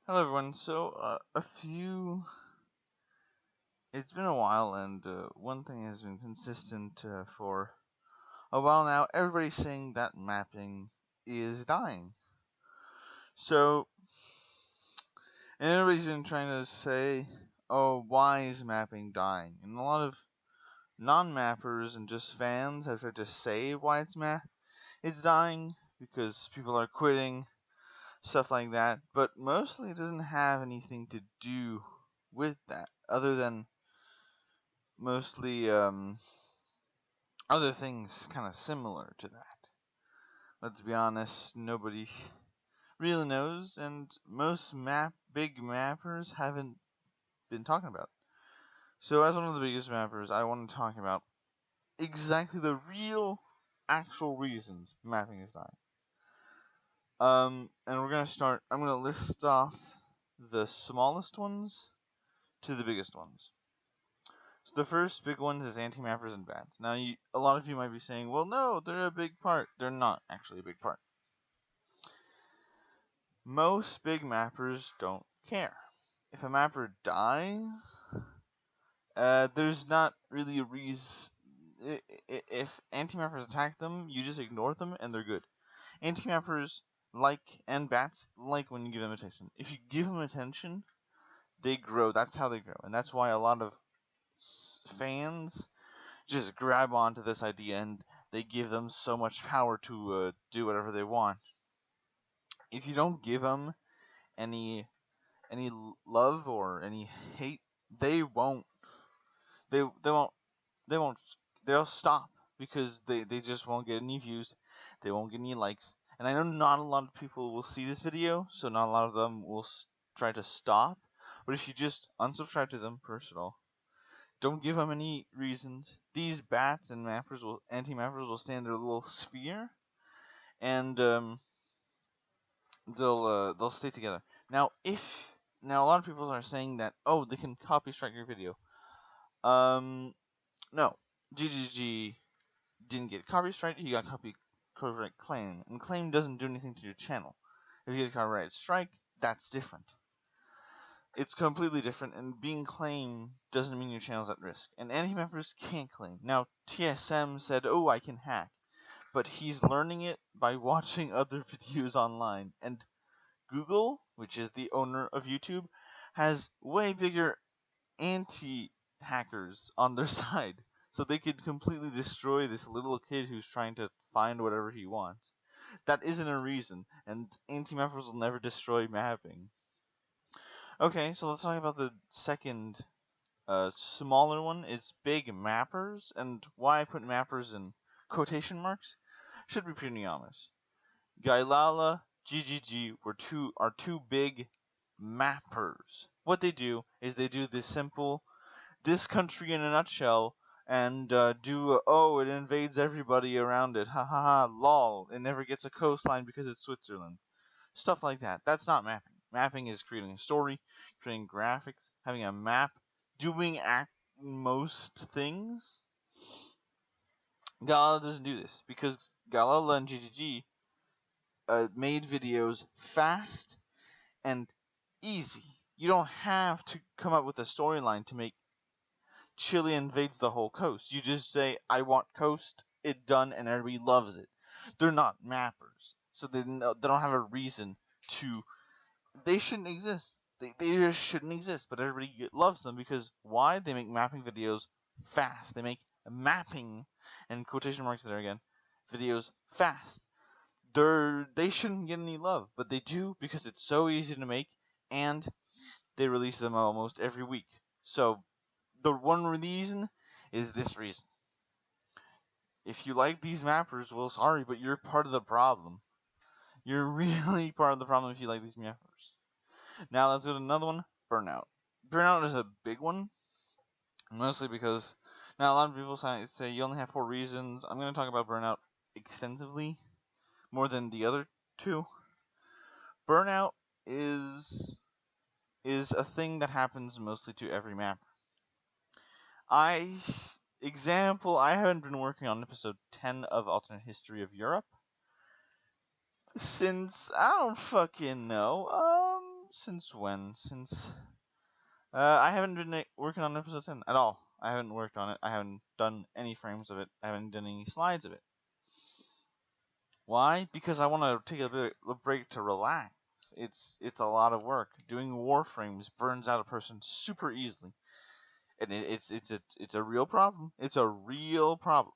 Hello everyone. It's been a while, and one thing has been consistent for a while now. Everybody's saying that mapping is dying. So, and everybody's been trying to say, "Oh, why is mapping dying?" And a lot of non-mappers and just fans have tried to say why it's dying because people are quitting, stuff like that. But mostly, it doesn't have anything to do with that, other than mostly other things kind of similar to that. Let's be honest, nobody really knows, and most big mappers haven't been talking about it. So, as one of the biggest mappers, I want to talk about exactly the real, actual reasons mapping is dying. And we're gonna start. I'm gonna list off the smallest ones to the biggest ones. So the first big one is anti-mappers and bans. Now, a lot of you might be saying, well, no, they're a big part. They're not actually a big part. Most big mappers don't care. If a mapper dies, there's not really a reason. If anti-mappers attack them, you just ignore them and they're good. Anti-mappers and bats like when you give them attention. If you give them attention, they grow. That's how they grow. And that's why a lot of fans just grab onto this idea and they give them so much power to do whatever they want. If you don't give them any love or any hate, they won't. They won't. They'll stop because they just won't get any views. They won't get any likes. And I know not a lot of people will see this video, so not a lot of them will try to stop. But if you just unsubscribe to them, first of all, don't give them any reasons. These bats and anti-mappers will stay in their little sphere, and they'll stay together. Now a lot of people are saying that they can copy strike your video. No, GGG didn't get copy strike. He got copyright claim, and claim doesn't do anything to your channel. If you get a copyright strike, that's different. It's completely different, and being claimed doesn't mean your channel's at risk. And anti-mappers can't claim. Now, TSM said, I can hack. But he's learning it by watching other videos online. And Google, which is the owner of YouTube, has way bigger anti-hackers on their side. So they could completely destroy this little kid who's trying to find whatever he wants. That isn't a reason, and anti-mappers will never destroy mapping. Okay, so let's talk about the second smaller one. It's big mappers, and why I put mappers in quotation marks should be pretty obvious. Gailala, GGG are two big mappers. What they do is they do this country in a nutshell, and it invades everybody around it, ha ha ha, lol, it never gets a coastline because it's Switzerland. Stuff like that. That's not mapping. Mapping is creating a story, creating graphics, having a map, doing most things. Galala doesn't do this because Galala and GGG made videos fast and easy. You don't have to come up with a storyline to make Chile invades the whole coast. You just say, I want coast, it done, and everybody loves it. They're not mappers, so they don't have a reason to. They shouldn't exist. They just shouldn't exist, but everybody loves them because why? They make mapping videos fast. They make mapping, and quotation marks there again, videos fast. They shouldn't get any love, but they do because it's so easy to make, and they release them almost every week. So the one reason is this reason. If you like these mappers, well, sorry, but you're part of the problem. You're really part of the problem if you like these mappers. Now let's go to another one, Burnout. Burnout is a big one, mostly because now a lot of people say you only have 4 reasons. I'm going to talk about Burnout extensively, more than the other 2. Burnout is a thing that happens mostly to every mapper. I haven't been working on episode 10 of Alternate History of Europe since, I don't fucking know, Since when? Since I haven't been working on episode 10 at all. I haven't worked on it. I haven't done any frames of it. I haven't done any slides of it. Why? Because I want to take a bit of a break to relax. It's a lot of work. Doing warframes burns out a person super easily, and it's a real problem. It's a real problem.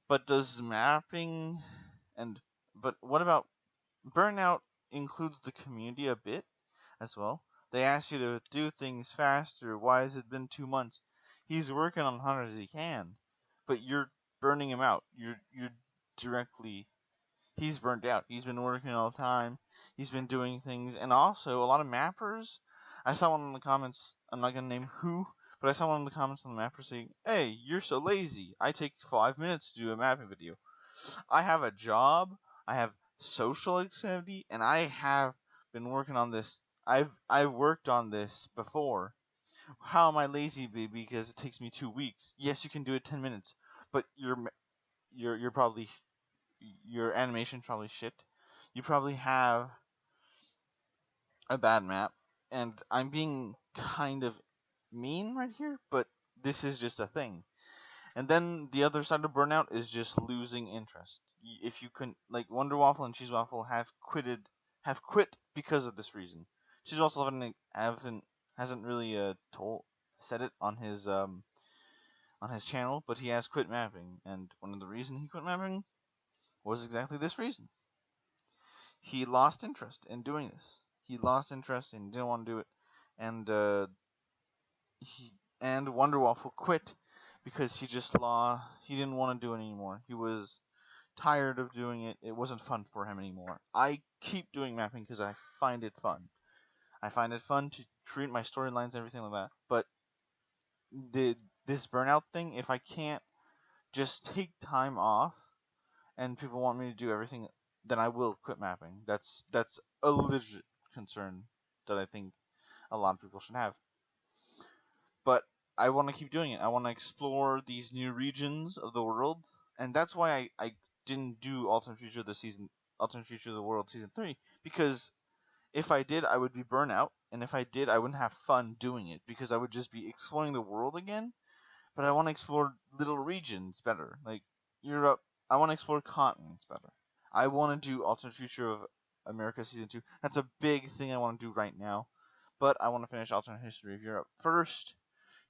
But does mapping and but what about burnout includes the community a bit as well? They ask you to do things faster. Why has it been 2 months? He's working on hard as he can, but you're burning him out. You're directly he's burnt out. He's been working all the time. He's been doing things, and also a lot of mappers. I saw one in the comments. I'm not gonna name who, but I saw one in the comments on the mapper saying, "Hey, you're so lazy. I take 5 minutes to do a mapping video. I have a job. I have social activity, and I have been working on this. I've worked on this before. How am I lazy, baby? Because it takes me 2 weeks. Yes, you can do it 10 minutes, but you're probably your animation's probably shit. You probably have a bad map, and I'm being kind of mean right here, but this is just a thing. And then the other side of burnout is just losing interest. If you can, like Wonder Waffle and Cheese Waffle have quit because of this reason. Cheese Waffle hasn't really said it on his channel, but he has quit mapping, and one of the reasons he quit mapping was exactly this reason. He lost interest in doing this. He lost interest and didn't want to do it, and he and Wonder Waffle quit because he didn't want to do it anymore. He was tired of doing it. It wasn't fun for him anymore. I keep doing mapping because I find it fun. I find it fun to create my storylines and everything like that. But this burnout thing, if I can't just take time off and people want me to do everything, then I will quit mapping. That's a legit concern that I think a lot of people should have. But I want to keep doing it. I want to explore these new regions of the world, and that's why I didn't do Alternate Future of the World Season 3, because if I did, I would be burnout, and if I did, I wouldn't have fun doing it, because I would just be exploring the world again, but I want to explore little regions better, like Europe. I want to explore continents better. I want to do Alternate Future of America Season 2. That's a big thing I want to do right now, but I want to finish Alternate History of Europe first,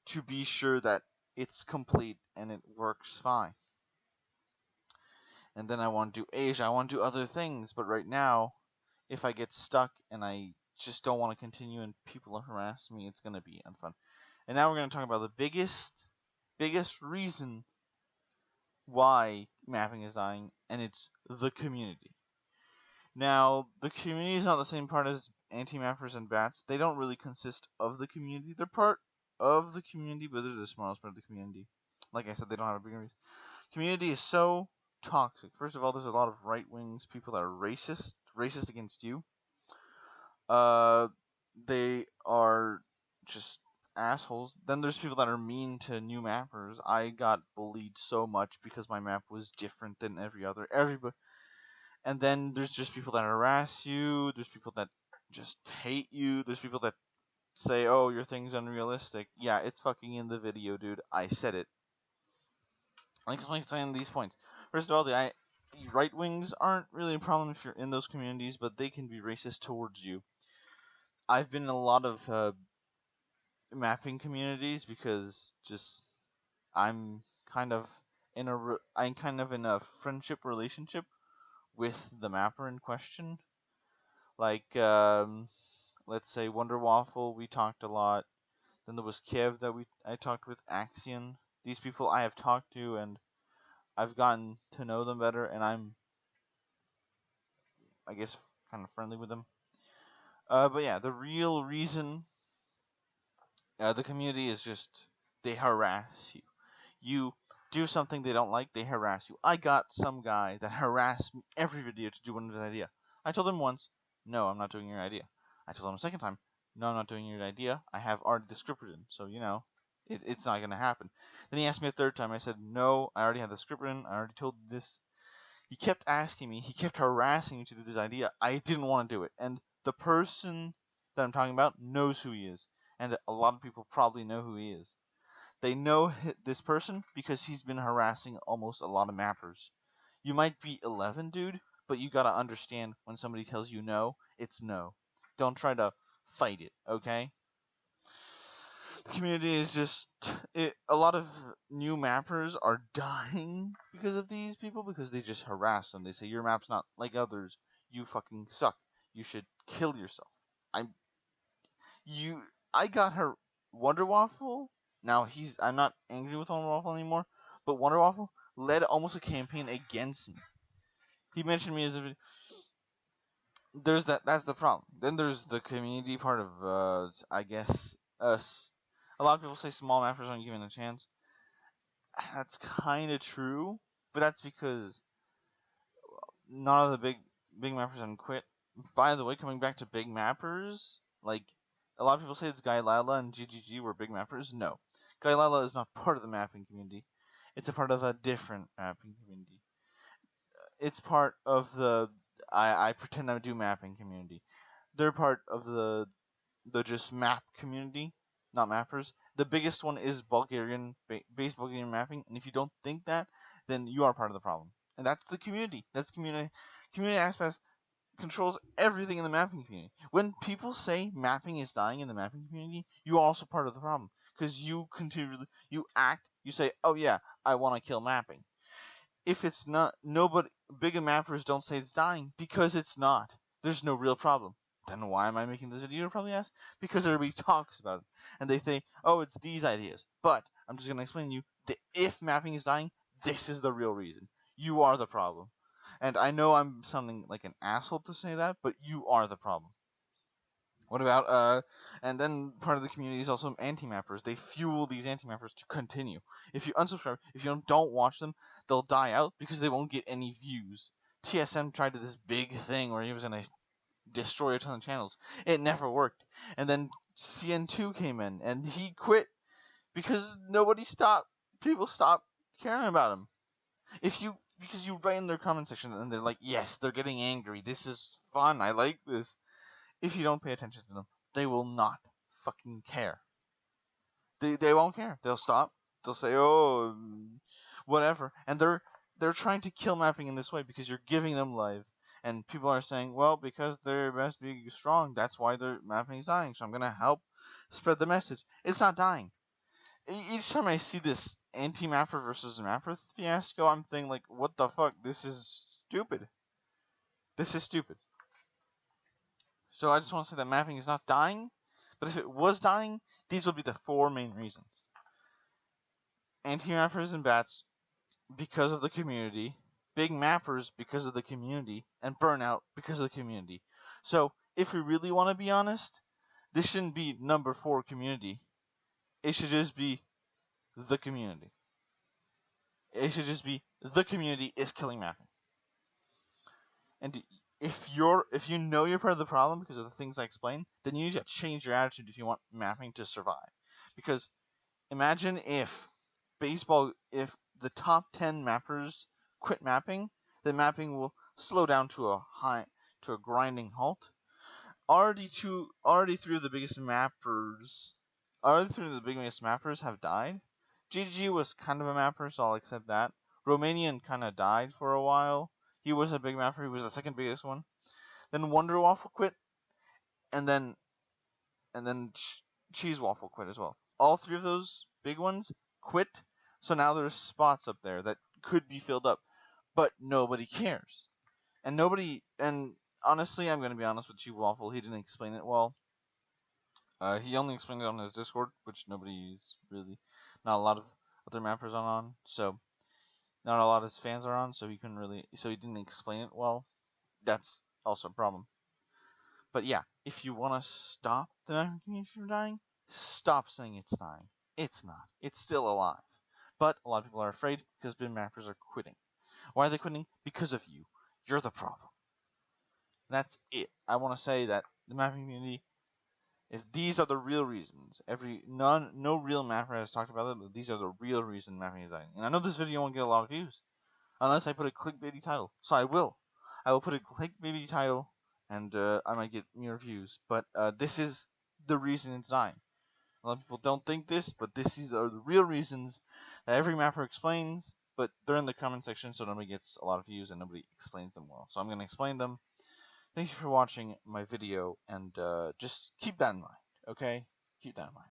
to be sure that it's complete and it works fine. And then I want to do Asia. I want to do other things, but right now, if I get stuck and I just don't want to continue and people harass me, it's gonna be unfun. And now we're gonna talk about the biggest reason why mapping is dying, and it's the community. Now, the community is not the same part as anti-mappers and bats. They don't really consist of the community. They're part of the community, but they're the smallest part of the community. Like I said, they don't have a big reason. Community is so toxic. First of all, there's a lot of right wings people that are racist against you. They are just assholes. Then there's people that are mean to new mappers. I got bullied so much because my map was different than everybody. And then there's just people that harass you. There's people that just hate you. There's people that say, "Oh, your thing's unrealistic." Yeah, it's fucking in the video, dude. I said it. I'll explain these points. First of all, the right wings aren't really a problem if you're in those communities, but they can be racist towards you. I've been in a lot of mapping communities because just I'm kind of I'm kind of in a friendship relationship with the mapper in question. Like, let's say Wonder Waffle, we talked a lot. Then there was Kev that I talked with, Axion. These people I have talked to, and I've gotten to know them better, and I'm, I guess, kind of friendly with them. But yeah, the real reason the community is just they harass you. You do something they don't like, they harass you. I got some guy that harassed me every video to do one of his idea. I told him once, no, I'm not doing your idea. I told him a second time, no, I'm not doing your idea. I have already the script written, so it's not gonna happen. Then he asked me a third time. I said, no, I already have the script written. I already told you this. He kept asking me. He kept harassing me to do this idea. I didn't want to do it, and the person that I'm talking about knows who he is, and a lot of people probably know who he is. They know this person because he's been harassing almost a lot of mappers. You might be 11, dude, but you gotta understand when somebody tells you no, it's no. Don't try to fight it, okay? The community is just a lot of new mappers are dying because of these people because they just harass them. They say your map's not like others. You fucking suck. You should kill yourself. I'm you. I got her Wonder Waffle. Now I'm not angry with Wonder Waffle anymore, but Wonder Waffle led almost a campaign against me. He mentioned me as a there's that's the problem. Then there's the community part of I guess us. A lot of people say small mappers aren't given a chance. That's kind of true, but that's because none of the big mappers have quit. By the way, coming back to big mappers, like a lot of people say it's Guy Lila and GGG were big mappers. No, Guy Lila is not part of the mapping community. It's a part of a different mapping community. It's part of the I pretend I do mapping community. They're part of the just map community, not mappers. The biggest one is Bulgarian base Bulgarian mapping, and if you don't think that, then you are part of the problem. And that's the community. That's community. Community aspects controls everything in the mapping community. When people say mapping is dying in the mapping community, you are also part of the problem because you continue, you act, you say, "Oh yeah, I want to kill mapping." If it's not, nobody, bigger mappers don't say it's dying because it's not. There's no real problem. Then why am I making this video? You'll probably ask. Because everybody talks about it. And they say, oh, it's these ideas. But I'm just going to explain to you that if mapping is dying, this is the real reason. You are the problem. And I know I'm sounding like an asshole to say that, but you are the problem. What about and then part of the community is also anti-mappers. They fuel these anti-mappers to continue. If you unsubscribe, if you don't watch them, they'll die out because they won't get any views. TSM tried this big thing where he was gonna destroy a ton of channels. It never worked. And then CN2 came in and he quit because nobody stopped. People stopped caring about him. Because you write in their comment section and they're like, yes, they're getting angry. This is fun. I like this. If you don't pay attention to them, they will not fucking care. They won't care. They'll stop. They'll say, oh, whatever. And they're trying to kill mapping in this way because you're giving them life. And people are saying, well, because they're best being strong, that's why their mapping is dying. So I'm gonna help spread the message. It's not dying. Each time I see this anti-mapper versus mapper fiasco, I'm thinking like, what the fuck? This is stupid. This is stupid. So I just want to say that mapping is not dying, but if it was dying, these would be the four main reasons. Anti-mappers and bats because of the community, big mappers because of the community, and burnout because of the community. So if we really want to be honest, this shouldn't be number 4 community. It should just be the community. It should just be the community is killing mapping. And if you know you're part of the problem because of the things I explained, then you need to change your attitude if you want mapping to survive. Because imagine if the top 10 mappers quit mapping, then mapping will slow down to a grinding halt. Already 3 of the biggest mappers have died. GG was kind of a mapper, so I'll accept that. Romanian kind of died for a while. He was a big mapper. He was the second biggest one. Then Wonder Waffle quit, and then Cheese Waffle quit as well. All 3 of those big ones quit, so now there's spots up there that could be filled up, but nobody cares. And honestly, I'm gonna be honest with Cheese Waffle. He didn't explain it well. He only explained it on his Discord, which nobody's really, not a lot of other mappers are on, so not a lot of his fans are on, so he didn't explain it well. That's also a problem. But yeah, if you want to stop the mapping community from dying, stop saying it's dying. It's not. It's still alive. But a lot of people are afraid because bin mappers are quitting. Why are they quitting? Because of you. You're the problem. That's it. I want to say that the mapping community, if these are the real reasons, no real mapper has talked about it, but these are the real reason mapping is dying. And I know this video won't get a lot of views unless I put a clickbaity title. So I will. I will put a clickbaity title and I might get more views. But this is the reason it's dying. A lot of people don't think this, but these are the real reasons that every mapper explains, but they're in the comment section, so nobody gets a lot of views and nobody explains them well. So I'm going to explain them. Thank you for watching my video, and just keep that in mind, okay? Keep that in mind.